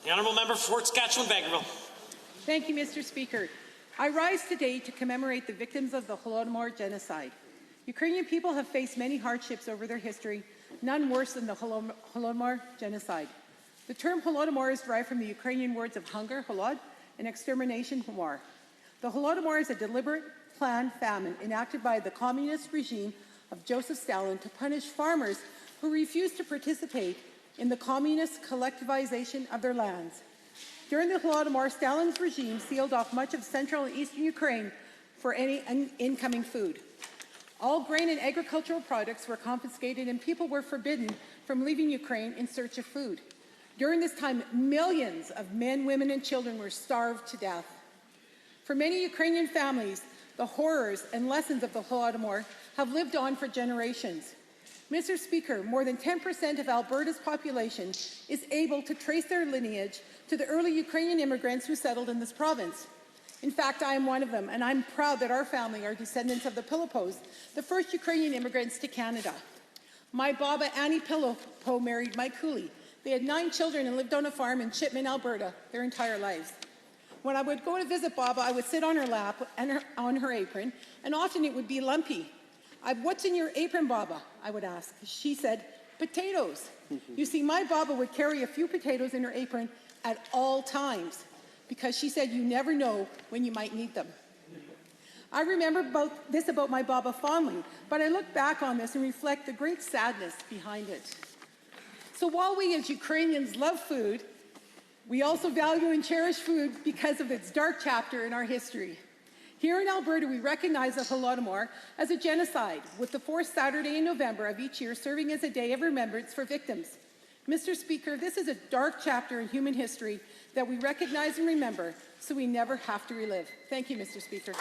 The Honourable Member for Fort Saskatchewan-Vegreville. Thank you, Mr. Speaker. I rise today to commemorate the victims of the Holodomor genocide. Ukrainian people have faced many hardships over their history, none worse than the Holodomor genocide. The term Holodomor is derived from the Ukrainian words of hunger, holod, and extermination, war. The Holodomor is a deliberate, planned famine enacted by the communist regime of Joseph Stalin to punish farmers who refused to participate in the communist collectivization of their lands. During the Holodomor, Stalin's regime sealed off much of central and eastern Ukraine for any incoming food. All grain and agricultural products were confiscated and people were forbidden from leaving Ukraine in search of food. During this time, millions of men, women, and children were starved to death. For many Ukrainian families, the horrors and lessons of the Holodomor have lived on for generations. Mr. Speaker, more than 10% of Alberta's population is able to trace their lineage to the early Ukrainian immigrants who settled in this province. In fact, I am one of them, and I'm proud that our family are descendants of the Pilipos, the first Ukrainian immigrants to Canada. My Baba, Annie Pilipo, married Mike Cooley. They had 9 children and lived on a farm in Chipman, Alberta, their entire lives. When I would go to visit Baba, I would sit on her lap and on her apron, and often it would be lumpy. "What's in your apron, Baba?" I would ask. She said, "Potatoes." You see, my Baba would carry a few potatoes in her apron at all times because she said you never know when you might need them. I remember this about my Baba fondly, but I look back on this and reflect the great sadness behind it. So while we as Ukrainians love food, we also value and cherish food because of its dark chapter in our history. Here in Alberta, we recognize the Holodomor as a genocide, with the 4th Saturday in November of each year serving as a day of remembrance for victims. Mr. Speaker, this is a dark chapter in human history that we recognize and remember so we never have to relive. Thank you, Mr. Speaker.